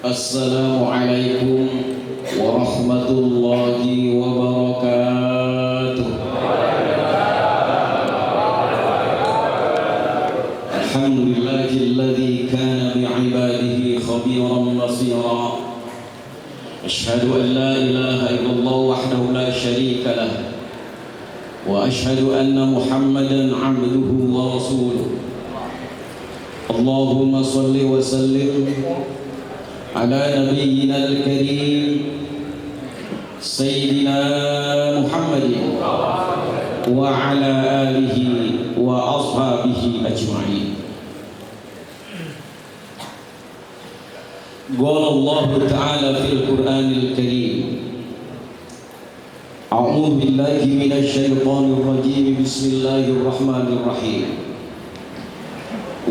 Assalamualaikum warahmatullahi wabarakatuh. Alhamdulillahilladzi kana bi'ibadihi khabiran basira. Asyhadu an la ilaha illallah wahdahu la syarika lah. Wa asyhadu anna Muhammadan 'abduhu wa rasuluh. Allahumma shalli wa sallim ala nabiyyina al-karim Sayyidina Muhammadin wa ala alihi wa ashabihi ajma'in. Qala Allah Ta'ala fil Qur'anil Karim, A'udzu billahi minasy syaithanir rajim. Bismillahirrahmanirrahim.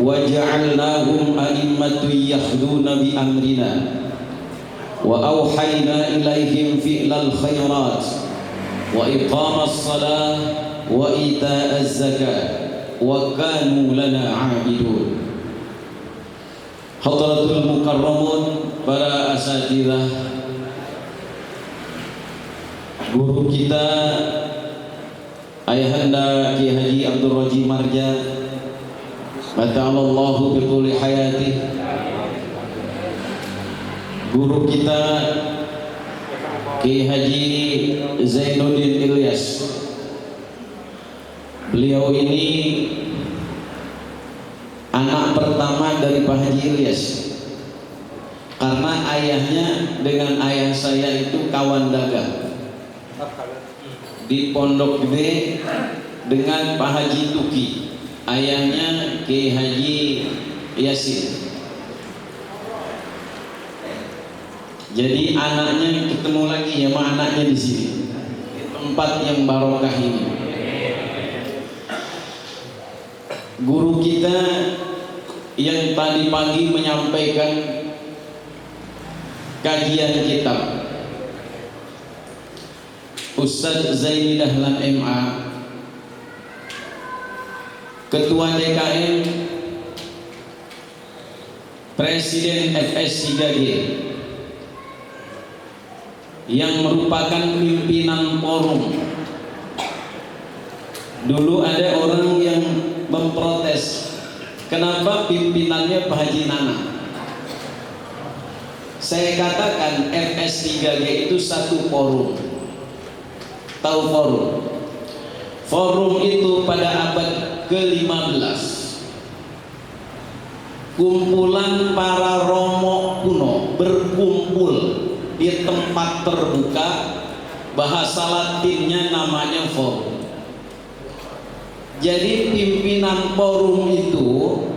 وَجَعَلْنَاهُمْ أَئِمَّةً يَهْدُونَ بِأَمْرِنَا وَأَوْحَيْنَا إِلَيْهِمْ فِعْلَ الْخَيْرَاتِ وَإِقَامَ الصَّلَاةِ وَإِيتَاءَ الزَّكَاةِ وَكَانُوا لَنَا عَابِدُونَ. Hadratul mukarramun, para asatidzah, guru kita Ayahanda Kiai Haji Abdul Roji Marja, mata'alallahu biquli hayati. Guru kita Kiai Haji Zainuddin Ilyas, beliau ini anak pertama dari Pak Haji Ilyas, karena ayahnya dengan ayah saya itu kawan dagang di Pondok Gede dengan Pak Haji Tuki. Ayahnya Kiai Haji Yasin. Jadi anaknya ketemu lagi sama anaknya di sini, di tempat yang barokah ini. Guru kita yang tadi pagi menyampaikan kajian kitab, Ustadz Zaini Dahlan MA, Ketua DKM, Presiden FS3G, yang merupakan pimpinan forum. Dulu ada orang yang memprotes, kenapa pimpinannya Pak Haji Nana? Saya katakan FS3G itu satu forum. Tahu forum? Forum itu pada abad ke-15 kumpulan para romo kuno berkumpul di tempat terbuka, bahasa Latinnya namanya forum. Jadi pimpinan forum itu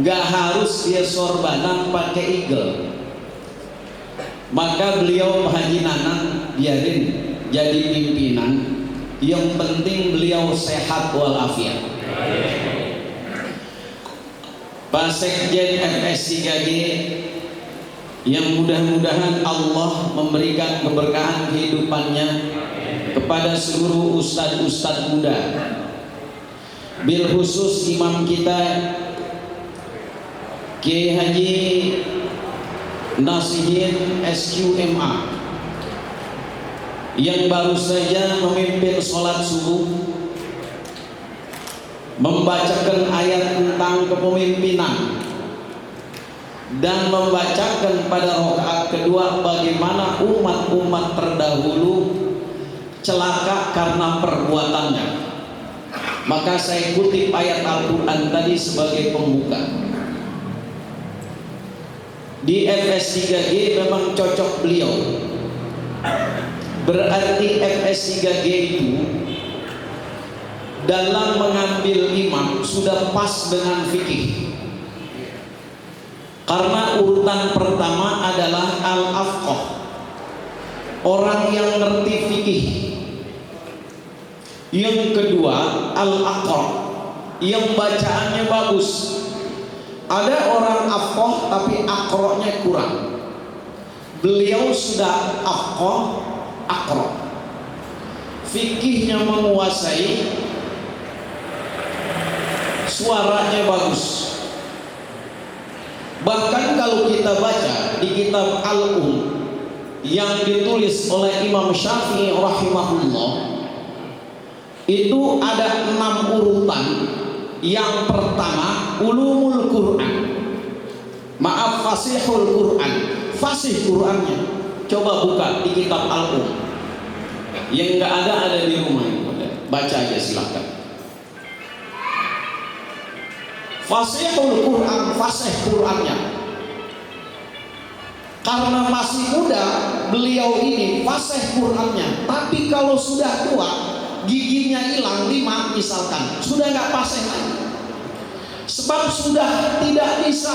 gak harus dia sorbanan pakai eagle. Maka beliau Pak Haji Nanan biarin jadi pimpinan, yang penting beliau sehat walafiat. Pak Sekjen FS3G, yang mudah-mudahan Allah memberikan keberkahan kehidupannya kepada seluruh ustadz-ustadz muda, bil khusus imam kita Kiai Haji Nasihin SQMA, yang baru saja memimpin sholat subuh, membacakan ayat tentang kepemimpinan dan membacakan pada rakaat kedua bagaimana umat-umat terdahulu celaka karena perbuatannya. Maka saya kutip ayat Al-Quran tadi sebagai pembuka. Di FS3G memang cocok beliau. Berarti FS3G itu dalam mengambil imam sudah pas dengan fikih. Karena urutan pertama adalah al-afqah, orang yang ngerti fikih. Yang kedua al-aqra, yang bacaannya bagus. Ada orang afqah tapi aqra'nya kurang. Beliau sudah afqah, aqra, fikihnya menguasai, suaranya bagus. Bahkan kalau kalau kita baca di kitab yang ditulis oleh Imam Syafi'i rahimahullah, itu ada 6 urutan. Yang pertama ulumul Quran, fasihul Quran, fasih Qurannya. Coba buka di kitab yang nggak ada di rumah itu, baca aja silahkan. Fasihul Quran, fasih Qurannya. Karena masih muda beliau ini fasih Qurannya, tapi kalau sudah tua giginya hilang 5 misalkan, sudah nggak fasih lagi, sebab sudah tidak bisa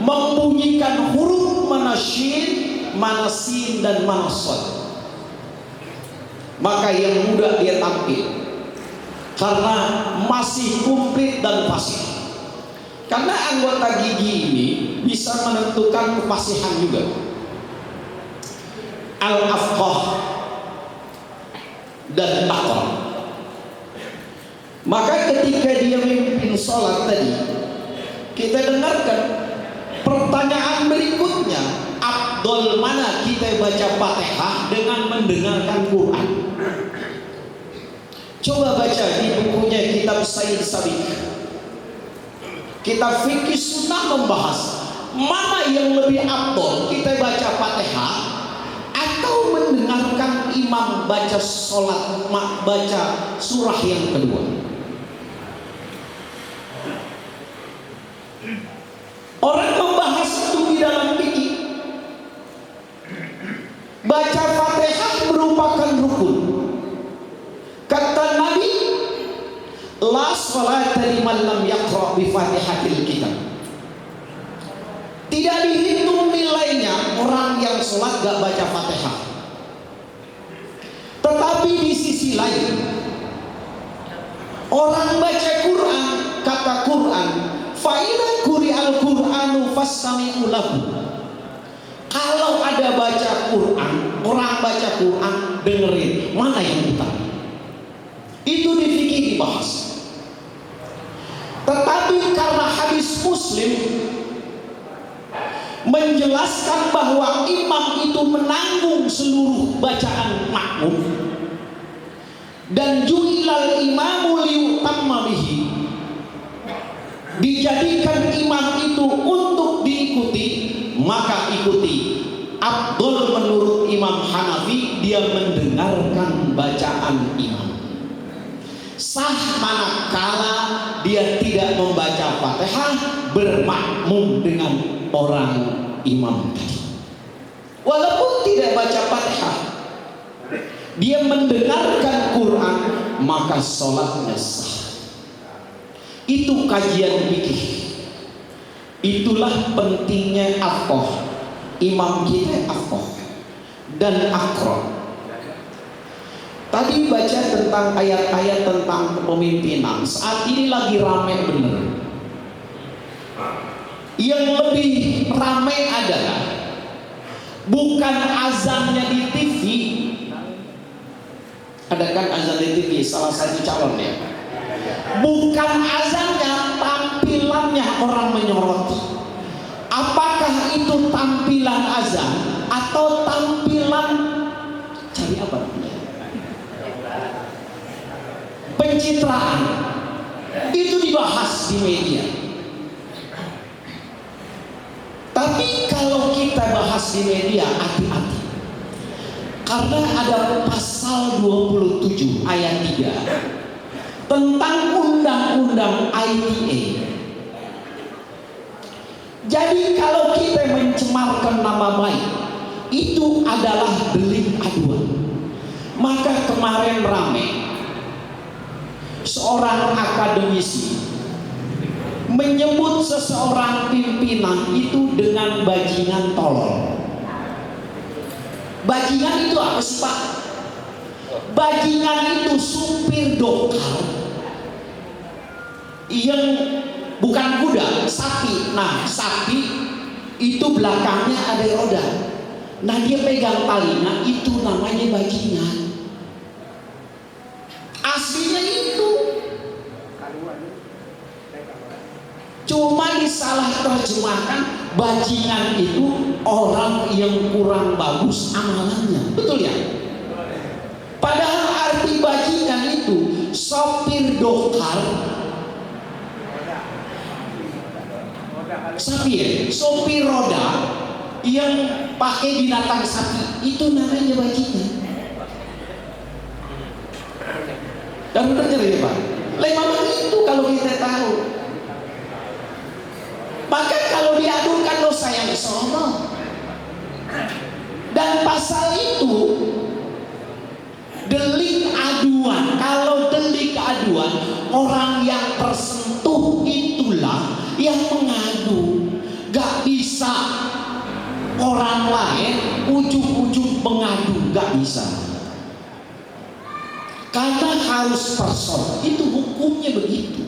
membunyikan huruf mana syin, mana sin, dan mana shad. Maka yang muda dia tampil karena masih komplit dan fasih. Karena anggota gigi ini bisa menentukan kefasihan juga. Al-afqah dan taqwa. Maka ketika dia memimpin sholat tadi, kita dengarkan pertanyaan berikutnya, afdol mana kita baca Fatihah dengan mendengarkan Quran? Coba baca di bukunya kitab Sayyid Sabiq. Kitab fikih sunnah membahas mana yang lebih afdol, kita baca Fatihah atau mendengarkan imam baca sholat, baca surah yang kedua. Orang membahas itu di dalam fikih. Baca Fatihah merupakan rukun. Kata Nabi, la sholata liman lam yaqra bi Fatihatil kitab. Tidak dihitung nilainya orang yang sholat gak baca Fatihah. Tetapi di sisi lain, orang baca Quran, kata Quran, fa idza quri'al Qur'anu fastami'u lahu. Kalau ada baca Quran, orang baca Quran, dengerin mana yang benar. Itu di fikih dibahas. Tetapi karena hadis Muslim menjelaskan bahwa imam itu menanggung seluruh bacaan makmum, dan ju'ilal imamu liyutamma bihi, dijadikan imam itu untuk diikuti, maka ikuti. Afdol menurut Imam Hanafi, dia mendengarkan bacaan imam. Sah manakala dia tidak membaca Fatihah, bermakmum dengan orang imam tadi. Walaupun tidak baca Fatihah, dia mendengarkan Quran, maka sholatnya sah. Itu kajian fikih. Itulah pentingnya afqah. Imam kita afqah dan aqra. Tadi baca tentang ayat-ayat tentang kepemimpinan. Saat ini lagi ramai benar. Yang lebih ramai adalah bukan azannya di TV. Ada kan azan di TV, salah satu calon ya. Bukan azannya, tampilannya orang menyorot. Apakah itu tampilan azan atau tampilan cari apa namanya? Pencitraan. Itu dibahas di media. Tapi kalau kita bahas di media, hati-hati. Karena ada pasal 27 ayat 3 tentang undang-undang ITE. Jadi kalau kita mencemarkan nama baik, itu adalah delik aduan. Maka kemarin ramai seorang akademisi menyebut seseorang pimpinan itu dengan bajingan tolol. Bajingan itu apa sih Pak? Bajingan itu supir dokar yang bukan kuda, sapi. Nah, sapi itu belakangnya ada roda. Nah, dia pegang talinya, itu namanya bajingan. Aslinya itu. Cuma disalah terjemahkan bajingan itu orang yang kurang bagus amalannya, betul ya? Padahal arti bajingan itu sopir dokar, sopir roda yang pakai binatang sapi, itu namanya bajingan. Dan benar ya Pak? Memang itu kalau kita tahu. Maka kalau diadukan dosa yang sono, dan pasal itu delik aduan. Kalau delik aduan, orang yang tersentuh itulah yang mengadu. Gak bisa orang lain ujuk-ujuk mengadu, gak bisa. Karena harus person, itu hukumnya begitu.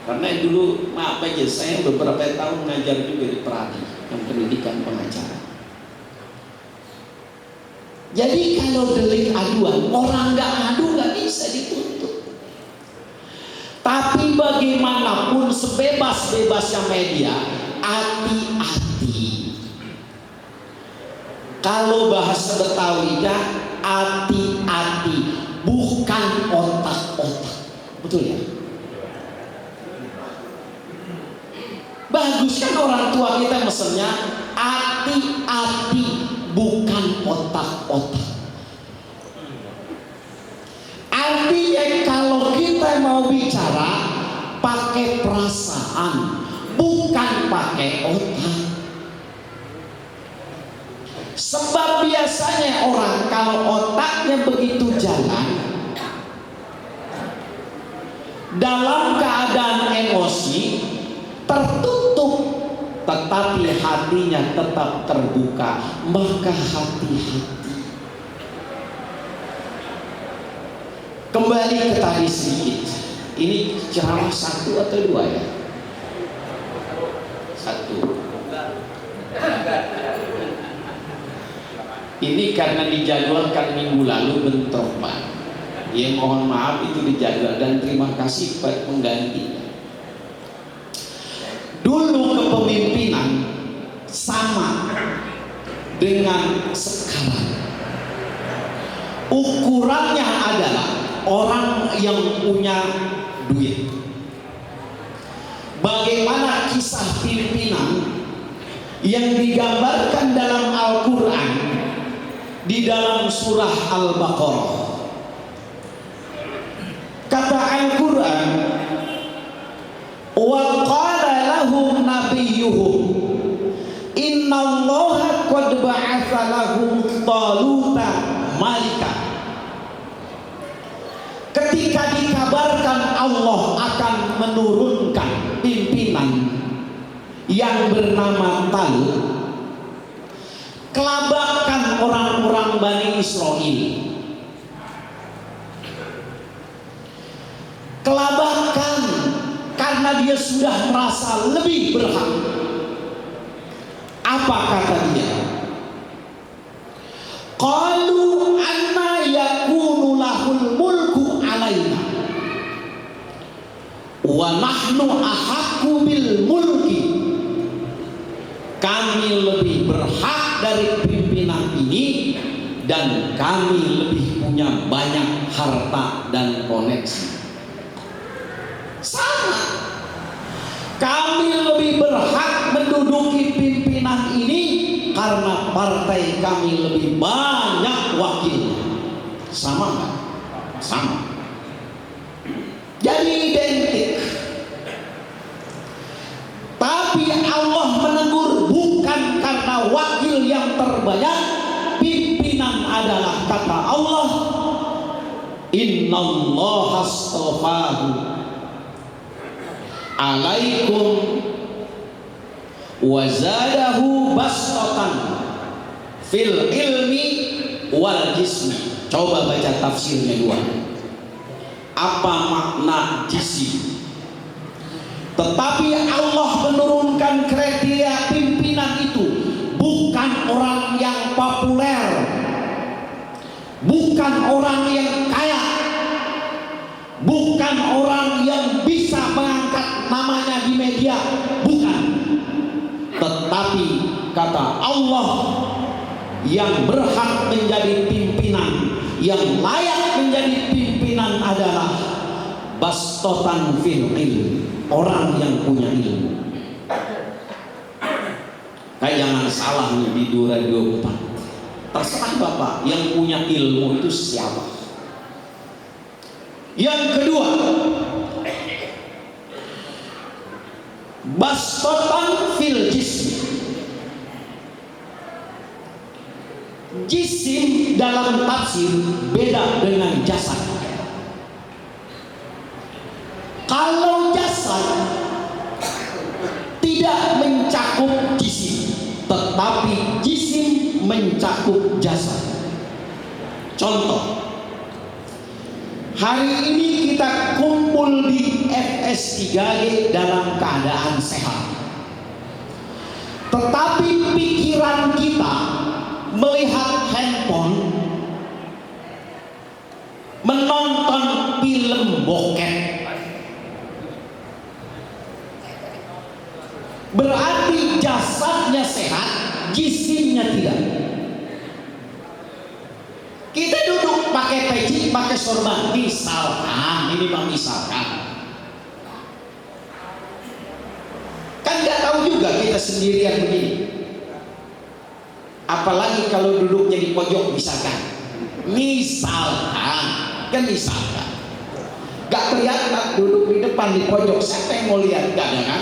Karena dulu maaf aja, saya beberapa tahun ngajar juga di Pradi, yang pendidikan pengacara. Jadi kalau delik aduan, orang nggak adu nggak bisa dituntut. Tapi bagaimanapun sebebas-bebasnya media, hati-hati. Kalau bahasa Betawinya, hati-hati, bukan otak-otak, betul ya? Bagus kan orang tua kita mesennya hati-hati, bukan otak-otak. Artinya kalau kita mau bicara pakai perasaan, bukan pakai otak. Sebab biasanya orang kalau otaknya begitu jalan dalam keadaan emosi tertutup, tetapi hatinya tetap terbuka, maka hati-hati. Kembali ke tadi sedikit. Ini ceramah 1 atau 2 ya? 1. Ini karena dijadwalkan minggu lalu bentrok Pak. Ya mohon maaf itu dijadwal, dan terima kasih Pak penggantinya. Dulu kepemimpinan sama dengan sekarang. Ukurannya adalah orang yang punya duit. Bagaimana kisah pimpinan yang digambarkan dalam Al-Quran di dalam surah Al-Baqarah. Kata Al-Quran, wa qala lahum nabiyyuhum innallaha qad ba'atsa lahum taluta malika. Ketika dikabarkan Allah akan menurunkan pimpinan yang bernama Talut, kelabakan orang-orang Bani Israel, kelabakan karena dia sudah merasa lebih berhak. Apa kata dia? Qalu anna yakunu lahul mulku alaina wa nahnu ahaqqu bil mulki. Kami lebih berhak dari pimpinan ini, dan kami lebih punya banyak harta dan koneksi. Sama, kami lebih berhak menduduki pimpinan ini karena partai kami lebih banyak wakilnya. Sama nggak? Sama. Jadi identik. Tapi Allah menegur bukan karena wakil yang terbanyak, pimpinan adalah kata Allah, innallaha astafahu alaikum wa zadahu bastatan fil ilmi wal jismi. Coba baca tafsirnya 2. Apa makna jismi? Tetapi Allah menurunkan kriteria pimpinan itu bukan orang yang populer, bukan orang yang kaya, bukan bukan orang yang bisa mengangkat namanya di media, bukan. Tetapi kata Allah, yang berhak menjadi pimpinan, yang layak menjadi pimpinan adalah bastotan fil ilm, orang yang punya ilmu. Kayak jangan salah nih di 2024. Terserah Bapak, yang punya ilmu itu siapa. Yang kedua, bastotan fil jism. Jisim dalam tafsir beda dengan jasad. Kalau jasad tidak mencakup jisim, tetapi jisim mencakup jasad. Contoh, hari ini kita kumpul di FS3G dalam keadaan sehat, tetapi pikiran kita melihat handphone, menonton film bokep. Berarti jasadnya sehat, jisimnya tidak. Kita duduk pakai peci, pakai sorban, misalkan, ini bang misalkan. Kan nggak tahu juga kita sendirian begini. Apalagi kalau duduknya di pojok misalkan, kan misalkan, gak kelihatan duduk di depan di pojok, siapa yang mau lihat? Gak ada kan?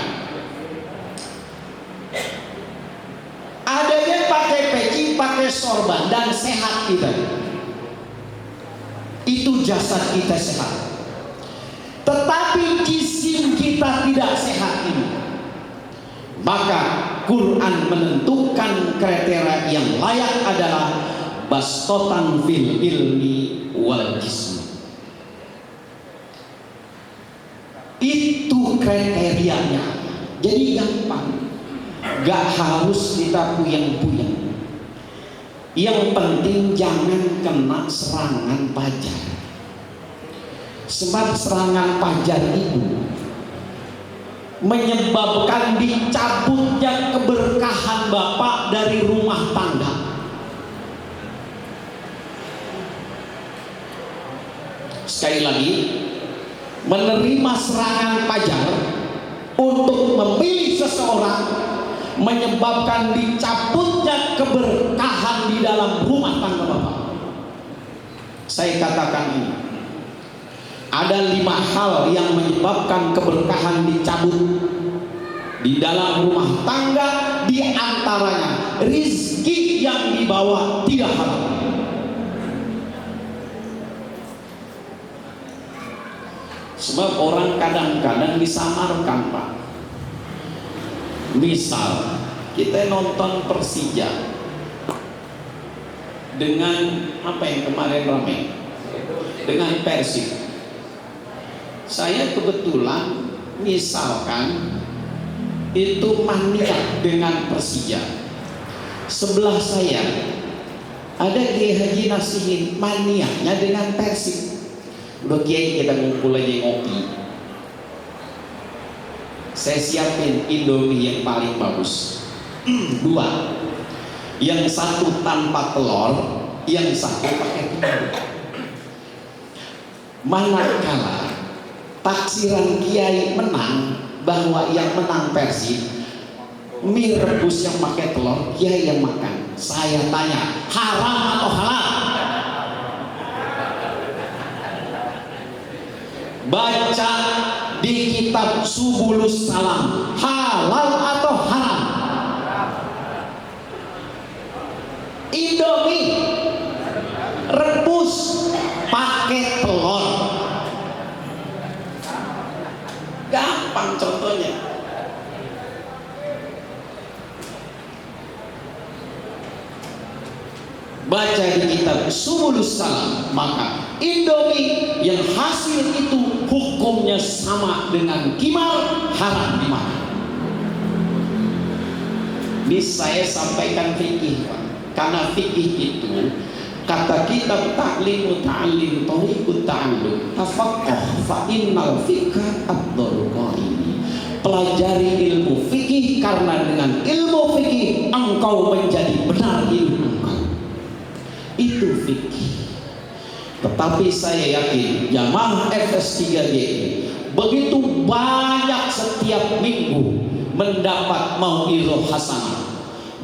Adanya pakai peci, pakai sorban dan sehat kita, itu jasad kita sehat. Tetapi jisim kita tidak sehat ini, maka Quran menentukan kriteria yang layak adalah bastotan fil ilmi wal jism. Itu kriterianya. Jadi gampang, gak harus kita puyeng-puyeng. Yang penting jangan kena serangan pajar. Sebab serangan pajar itu menyebabkan dicabutnya keberkahan Bapak dari rumah tangga. Sekali lagi, menerima serangan pajar untuk memilih seseorang menyebabkan dicabutnya keberkahan di dalam rumah tangga Bapak. Saya katakan ini, ada 5 hal yang menyebabkan keberkahan dicabut di dalam rumah tangga. Di antaranya rizki yang dibawa tidak halal. Sebab orang kadang-kadang disamarkan Pak. Misal kita nonton Persija dengan apa yang kemarin ramai, dengan Persib. Saya kebetulan misalkan itu mania dengan Persija. Sebelah saya ada Kiai Haji Nasihin, manianya dengan Persib. Udah Kiai, kita ngumpul aja ngopi. Saya siapin Indomie yang paling bagus. 2. Yang satu tanpa telur, yang satu pakai telur. Manakala taksiran Kiai menang, bahwa yang menang Persib, mie rebus yang pakai telur, Kiai yang makan. Saya tanya, haram atau halal? Baca di kitab Subulus Salam, halal atau haram? Indomie rebus pakai telur, gampang contohnya. Baca di kitab Subulus Salam, maka Indomie yang hasil itu hukumnya sama dengan kimal, haram dimakan. Ini saya sampaikan fikih Pak, karena fikih itu Kata kitab ta'limu ta'lim tariqut ta'allum tafaqqah fa innal fiqha afdalul qaimi. Pelajari ilmu fikih karena dengan ilmu fikih engkau menjadi benar ilmu engkau. Itu fikih. Tetapi saya yakin jamaah FS3G begitu banyak setiap minggu mendapat mau'izah hasanah,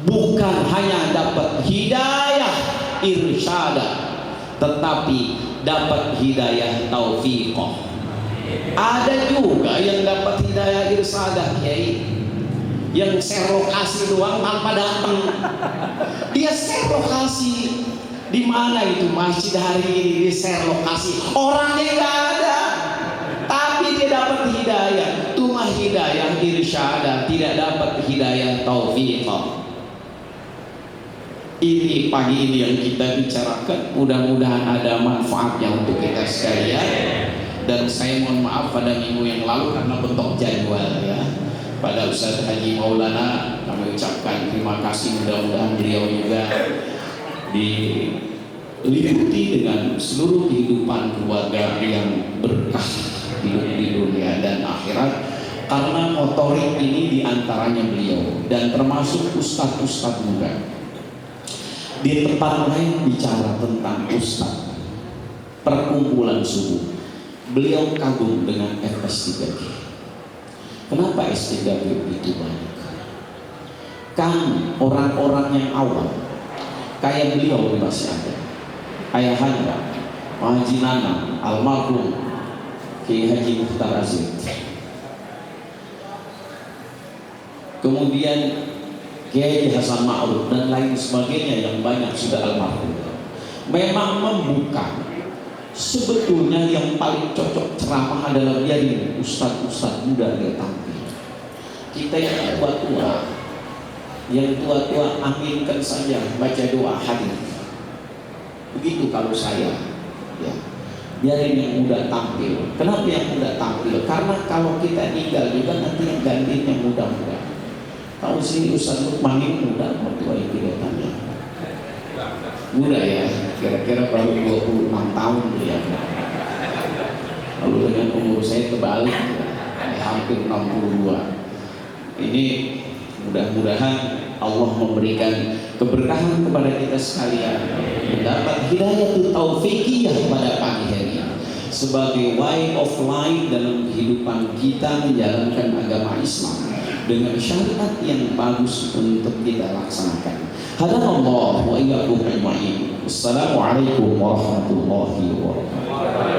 bukan hanya dapat hidayah irsyadah, tetapi dapat hidayah taufiqah. Ada juga yang dapat hidayah irsadah, Kiai, yang share lokasi doang tanpa datang. Dia share lokasi di mana itu masjid hari ini, dia share lokasi, orangnya nggak ada, tapi dia dapat hidayah. Cuma hidayah irsyada, tidak dapat hidayah taufiqah. Ini pagi ini yang kita bicarakan, mudah-mudahan ada manfaatnya untuk kita sekalian. Dan saya mohon maaf pada minggu yang lalu karena bentuk jadwal ya, pada Ustaz Haji Maulana kami ucapkan terima kasih, mudah-mudahan beliau juga diliputi dengan seluruh kehidupan keluarga yang berkah hidup di dunia dan akhirat, karena motorik ini diantaranya beliau dan termasuk ustadz-ustadz muda. Di tempat lain bicara tentang ustadz perkumpulan subuh, beliau kagum dengan FS3G. Kenapa S3G begitu banyak? Kami orang-orang yang awam kayak beliau masih ada, ayahanda Haji Nanang almarhum Kiai Haji Mukhtar Azid, kemudian Kiai Hasan Ma'ruf dan lain sebagainya yang banyak sudah almarhum, memang membuka. Sebetulnya yang paling cocok ceramah adalah biarin ustadz-ustadz muda dia tampil. Kita yang tua-tua aminkan saja, baca doa hadir. Begitu kalau saya ya, biarin yang muda tampil. Kenapa yang muda tampil? Karena kalau kita tinggal juga nanti yang gantiin yang muda-muda. Tahu sini Ustaz Lukman ini muda atau tua itu datangnya? Muda ya, kira-kira baru 26 tahun ya. Lalu dengan umur saya terbalik, hampir 62. Ini mudah-mudahan Allah memberikan keberkahan kepada kita sekalian, mendapat hidayah taufiqiyah pada pagi hari ini sebagai way of life dalam kehidupan kita menjalankan agama Islam dengan syariat yang bagus untuk kita laksanakan. Hadanallahu wa iyyakum ajma'in. Assalamualaikum warahmatullahi wabarakatuh.